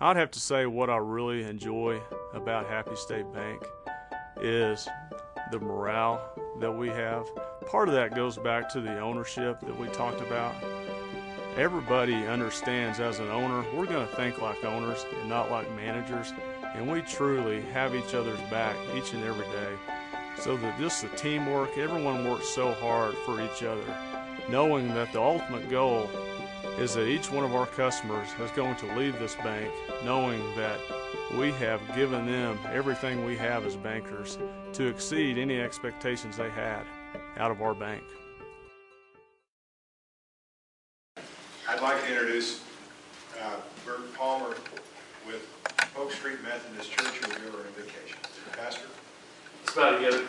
I'd have to say what I really enjoy about Happy State Bank is the morale that we have. Part of that goes back to the ownership that we talked about. Everybody understands as an owner, we're going to think like owners and not like managers, and we truly have each other's back each and every day. So that just the teamwork, everyone works so hard for each other, knowing that the ultimate goal is that each one of our customers is going to leave this bank knowing that we have given them everything we have as bankers to exceed any expectations they had out of our bank. I'd like to introduce Bert Palmer with Oak Street Methodist Church, who we were on vacation. Pastor? Let's bow together.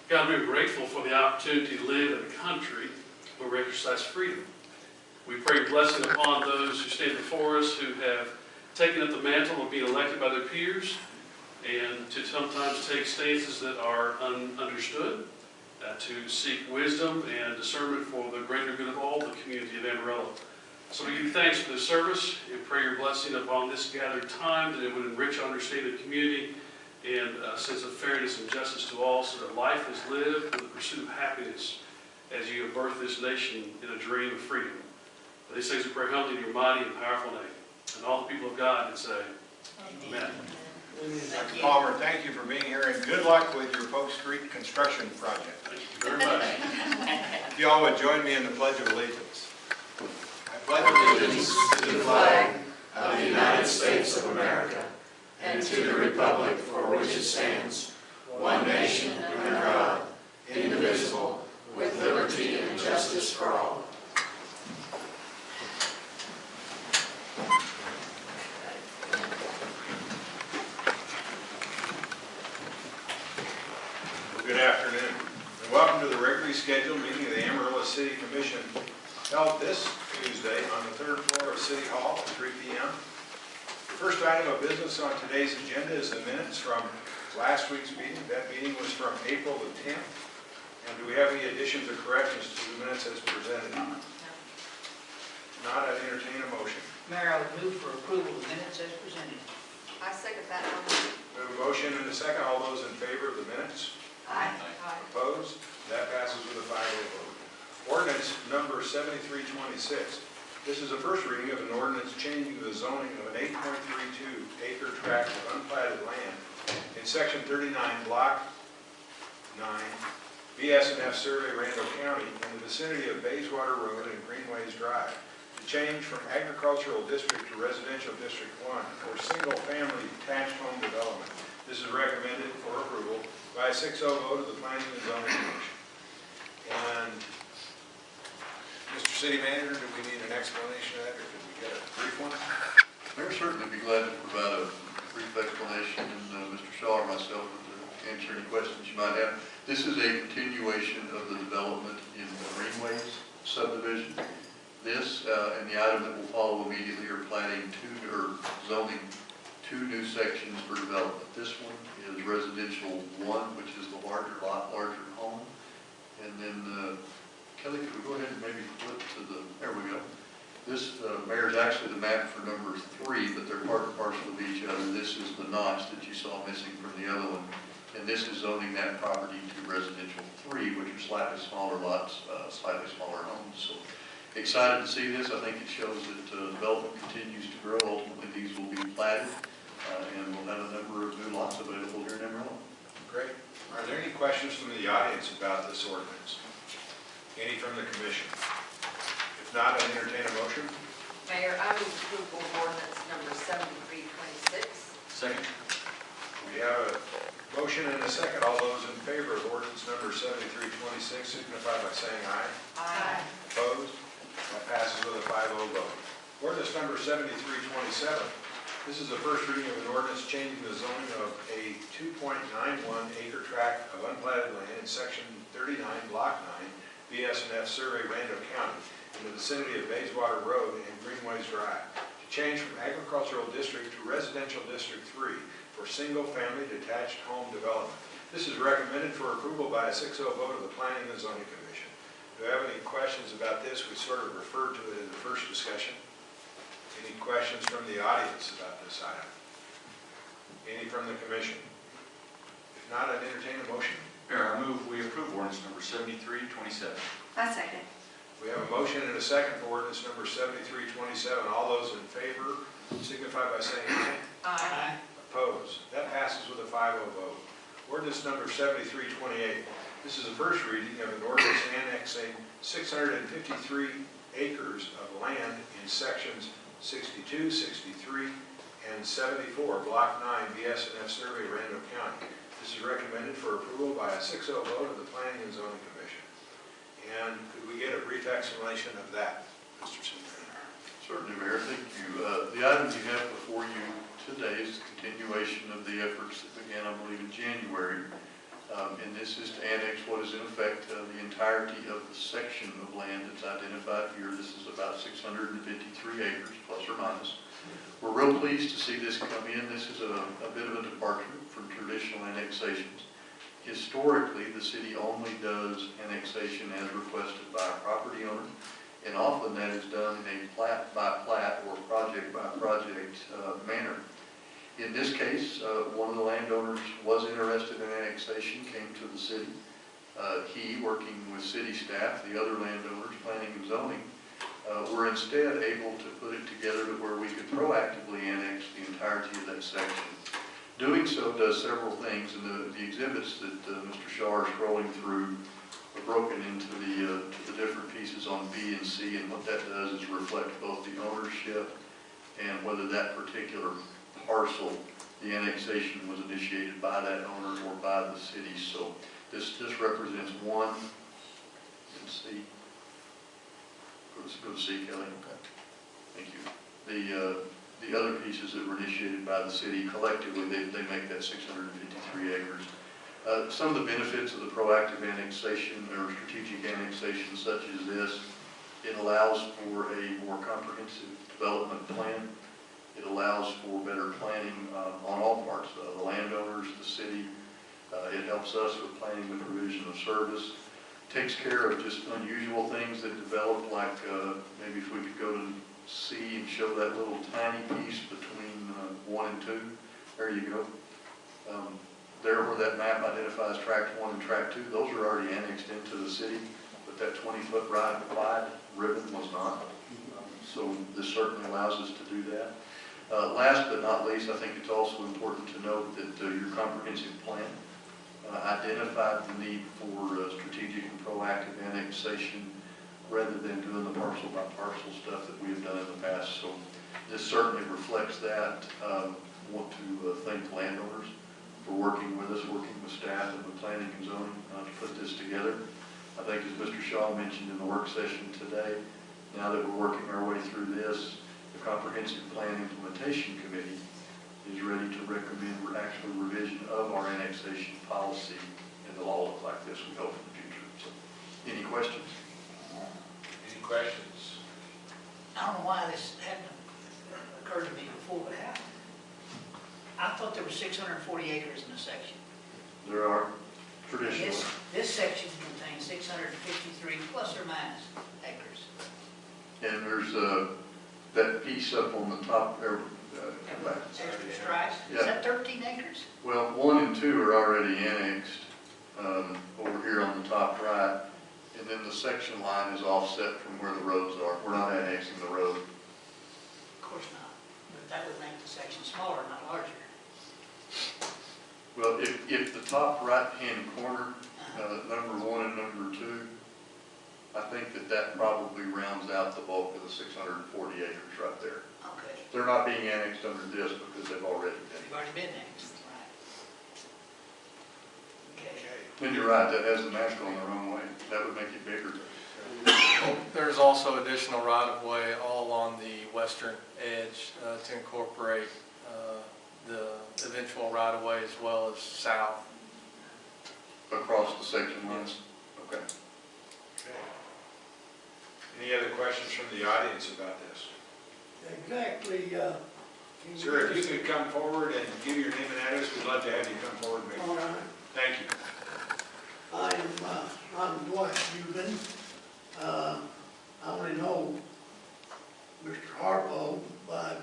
God, we're grateful for the opportunity to live in a country where we exercise freedom. We pray blessing upon those who stand before us, who have taken up the mantle of being elected by their peers, and to sometimes take stances that are understood, to seek wisdom and discernment for the greater good of all the community of Amarillo. So we give you thanks for this service and pray your blessing upon this gathered time, that it would enrich our understanding of the community and a sense of fairness and justice to all, so that life is lived with the pursuit of happiness as you have birthed this nation in a dream of freedom. For these things we pray humbly in your mighty and powerful name. And all the people of God would say, Amen. Dr. Palmer, thank you for being here, and good luck with your Polk Street construction project. Thank you very much. If you all would join me in the Pledge of Allegiance. I pledge allegiance to the flag of the United States of America and to the republic for which it stands, one nation under God, indivisible, with liberty and justice for all. Good afternoon, and welcome to the regularly scheduled meeting of the Amarillo City Commission, held this Tuesday on the third floor of City Hall at 3 p.m. The first item of business on today's agenda is the minutes from last week's meeting. That meeting was from April the 10th. And do we have any additions or corrections to the minutes as presented? Not, I'd entertain a motion. Mayor, I would move for approval of the minutes as presented. I second that motion. We have a motion and a second. All those in favor of the minutes? Aye. Opposed? That passes with a 5-0 vote. Ordinance number 7326. This is the first reading of an ordinance changing the zoning of an 8.32 acre tract of unplatted land in section 39, block 9, BS&F Survey, Randall County, in the vicinity of Bayswater Road and Greenways Drive, to change from agricultural district to residential district 1 for single-family detached home development. This is recommended for approval by a 6-0 vote of the Planning and Zoning Commission. And Mr. City Manager, do we need an explanation of that, or could we get a brief one? Mayor, certainly be glad to provide a brief explanation, and Mr. Shaw or myself would answer any questions you might have. This is a continuation of the development in the Greenways subdivision. This and the item that will follow immediately are zoning two new sections for development. This one is residential 1, which is the larger lot, larger home. And then, Kelly, could we go ahead and maybe flip to there we go. This, Mayor, is actually the map for number 3, but they're part and parcel of each other. This is the notch that you saw missing from the other one. And this is zoning that property to residential 3, which are slightly smaller lots, slightly smaller homes. So excited to see this. I think it shows that development continues to grow. Ultimately, these will be platted, and we'll have a number of new lots available here in Amarillo. Great. Are there any questions from the audience about this ordinance? Any from the commission? If not, I entertain a motion. Mayor, I move approval of ordinance number 7326. Second. We have a motion and a second. All those in favor of ordinance number 7326 signify by saying aye. Aye. Opposed? That passes with a 5-0 vote. Ordinance number 7327. This is the first reading of an ordinance changing the zoning of a 2.91 acre tract of unplatted land in section 39, block 9, BS&F Survey, Randall County, in the vicinity of Bayswater Road and Greenways Drive, to change from agricultural district to residential district 3 for single-family detached home development. This is recommended for approval by a 6-0 vote of the Planning and Zoning Commission. Do you have any questions about this? We sort of referred to it in the first discussion. Any questions from the audience about this item? Any from the commission? If not, I'd entertain a motion. Mayor, I move we approve ordinance number 7327. I second. We have a motion and a second for ordinance number 7327. All those in favor signify by saying aye. Aye. Opposed? That passes with a 5-0 vote. Ordinance number 7328. This is the first reading of an ordinance annexing 653 acres of land in sections 62, 63, and 74, Block 9, BS&F Survey, Randall County. This is recommended for approval by a 6-0 vote of the Planning and Zoning Commission. And could we get a brief explanation of that, Mr. Superintendent? Certainly, Mayor, thank you. The item you have before you today is a continuation of the efforts that began, I believe, in January. And this is to annex what is in effect the entirety of the section of land that's identified here. This is about 653 acres, plus or minus. We're real pleased to see this come in. This is a bit of a departure from traditional annexations. Historically, the city only does annexation as requested by a property owner, and often that is done in a plat-by-plat or project-by-project manner. In this case, one of the landowners was interested in annexation, came to the city. He, working with city staff, the other landowners, planning and zoning, were instead able to put it together to where we could proactively annex the entirety of that section. Doing so does several things, and the exhibits that Mr. Shaw is scrolling through are broken into the different pieces on B and C, and what that does is reflect both the ownership and whether that particular parcel, the annexation was initiated by that owner or by the city. So this represents one. Let's see. Go to C, Kelly. Okay. Thank you. The other pieces that were initiated by the city collectively, they make that 653 acres. Some of the benefits of the proactive annexation or strategic annexation such as this, it allows for a more comprehensive development plan. It allows for better planning on all parts, the landowners, the city. It helps us with planning the provision of service. Takes care of just unusual things that develop, like maybe if we could go to C and show that little tiny piece between 1 and 2. There you go. There where that map identifies tract 1 and tract 2, those are already annexed into the city, but that 20-foot wide ribbon was not. So this certainly allows us to do that. Last but not least, I think it's also important to note that your comprehensive plan identified the need for strategic and proactive annexation rather than doing the parcel by parcel stuff that we have done in the past. So this certainly reflects that. Want to thank the landowners for working with us, working with staff and with planning and zoning to put this together. I think as Mr. Shaw mentioned in the work session today, now that we're working our way through this, the Comprehensive Plan Implementation Committee is ready to recommend actual revision of our annexation policy, and it'll all look like this, we hope, in the future. So, any questions? Any questions? I don't know why this hadn't occurred to me before, but how? I thought there were 640 acres in a section. There are traditionally. This section contains 653 plus or minus acres. And there's that piece up on the top there. Extra stripes. Yeah. Is that 13 acres? Well, 1 and 2 are already annexed over here on the top right. And then the section line is offset from where the roads are. We're not annexing the road. Of course not. But that would make the section smaller, not larger. Well, if the top right-hand corner, number 1 and number 2, I think that probably rounds out the bulk of the 640 acres right there. Okay. They're not being annexed under this because they've already been. You've already been next, right? Okay. And you're right, that has the map going the wrong way. That would make it bigger. There's also additional right-of-way all along the western edge to incorporate the eventual right-of-way as well as south. Across the section lines? Okay. Okay. Any other questions from the audience about this? Exactly. Sir, if you could come forward and give your name and address, we'd love to have you come forward. All right. Thank you. I'm Dwight Euban. I only know Mr. Harpo by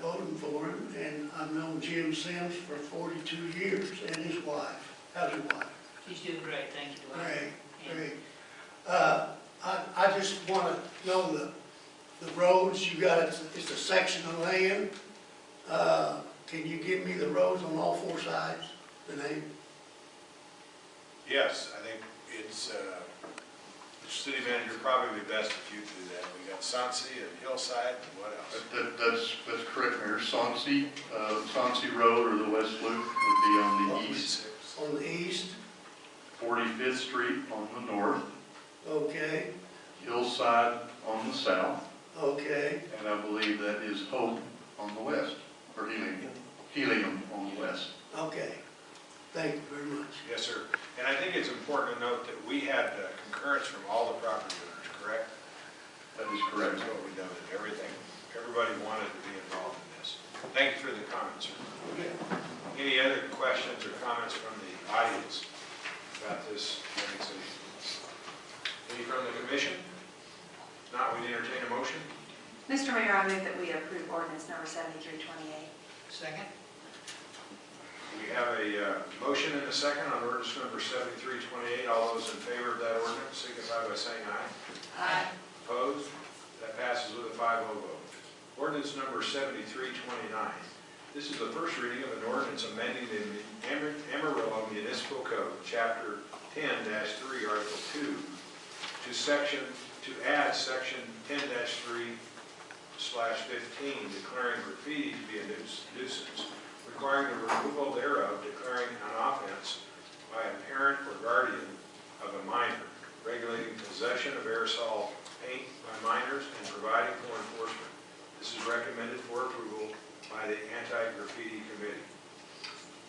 I've known Jim Sims for 42 years and his wife. How's your wife? She's doing great, thank you, Dwight. Great, great. I just want to know the roads, you got, it's a section of land. Can you give me the roads on all four sides, the name? Yes, I think it's, city manager, probably best if you do that. We got Sonsi and Hillside, and what else? That's correct, Mayor. Sonsi Road or the West Loop would be on the east, On the east, 45th Street on the north, okay, Hillside on the south, okay. and I believe that is Hope on the west, or Helium on the west. Okay, thank you very much. Yes, sir. And I think it's important to note that we had concurrence from all the property owners, correct? That is correct. That's what we noted. Everybody wanted to be involved in this. Thank you for the comments, sir. Okay. Any other questions or comments from the audience about this annexation? Any from the commission? If not, we'd entertain a motion. Mr. Mayor, I move that we approve ordinance number 7328. Second? We have a motion and a second on ordinance number 7328. All those in favor of that ordinance signify by saying aye. Aye. Opposed? That passes with a 5-0 vote. Ordinance number 7329. This is the first reading of an ordinance amending the Amarillo Municipal Code, Chapter 10-3, Article 2, to add Section 10-3/15, declaring graffiti to be a nuisance, requiring the removal thereof, declaring an offense by a parent or guardian of a minor, regulating possession of aerosol paint by minors, and providing for enforcement. This is recommended for approval by the Anti-Graffiti Committee.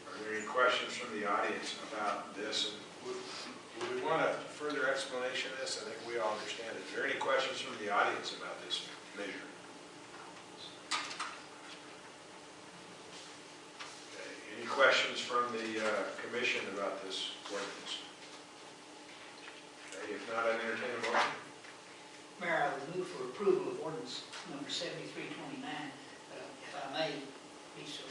Are there any questions from the audience about this? And would we want a further explanation of this? I think we all understand it. Is there any questions from the audience about this measure? Okay. Any questions from the commission about this ordinance? Okay. If not, I'd entertain a motion. Mayor, I would move for approval of ordinance number 7329. If I may be so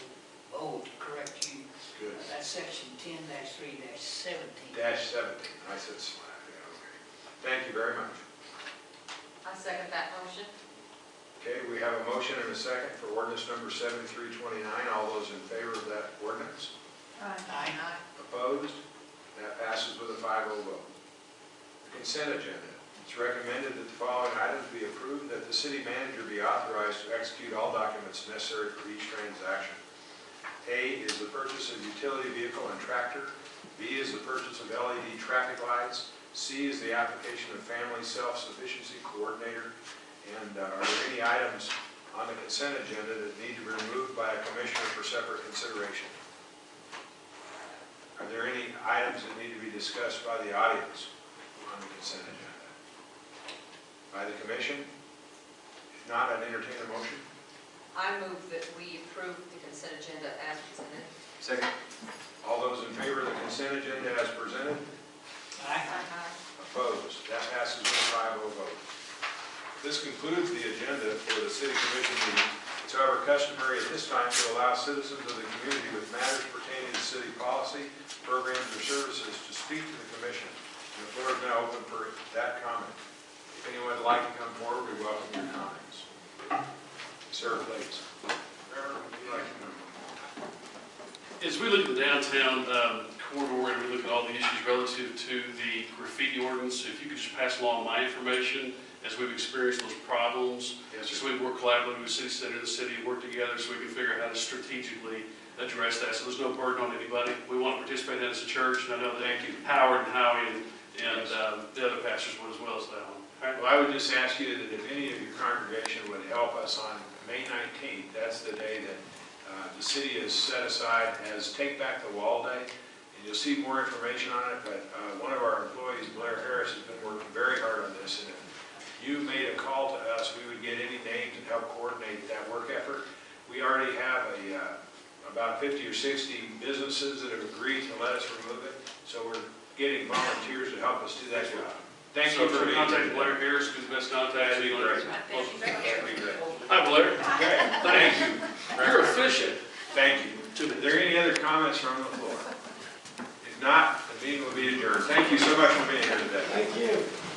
bold to correct you, Good. that's section 10-3-17. -17. I said slash. Yeah, okay. Thank you very much. I second that motion. Okay, we have a motion and a second for ordinance number 7329. All those in favor of that ordinance? Aye. Aye. Opposed? That passes with a 5-0 vote. The consent agenda. It's recommended that the following items be approved: that the city manager be authorized to execute all documents necessary for each transaction. A is the purchase of utility vehicle and tractor. B is the purchase of LED traffic lights. C is the application of family self-sufficiency coordinator. And are there any items on the consent agenda that need to be removed by a commissioner for separate consideration? Are there any items that need to be discussed by the audience on the consent agenda? By the commission? If not, I'd entertain a motion. I move that we approve the consent agenda as presented. Second. All those in favor of the consent agenda as presented? Aye. Opposed? That passes with a 5-0 vote. This concludes the agenda for the city commission meeting. It's however customary at this time to allow citizens of the community with matters pertaining to city policy, programs, or services to speak to the commission. And the floor is now open for that comment. If anyone would like to come forward, we welcome your comments. Sir, please. Reverend, would you like to come forward? As we look at the downtown corridor and we look at all the issues relative to the graffiti ordinance, if you could just pass along my information as we've experienced those problems, Yes, so we work collaboratively with the city center and the city, work together so we can figure out how to strategically address that. So there's no burden on anybody. We want to participate in that as a church, and I know that Howard and Howie and the other pastors would as well as that one. Well, I would just ask you that if any of your congregation would help us on May 19th, that's the day that the city has set aside as Take Back the Wall Day. And you'll see more information on it, but one of our employees, Blair Harris, has been working very hard on this. And if you made a call to us, we would get any names and help coordinate that work effort. We already have about 50 or 60 businesses that have agreed to let us remove it. So we're getting volunteers to help us do that job. Thank you for contact Blair Harris, who's the best contact. That'd be great. Thank you very much. That'd be great. Hi, Blair. Okay, thank you. You're efficient. Thank you. Any other comments from the floor? If not, the meeting will be adjourned. Thank you so much for being here today. Thank you.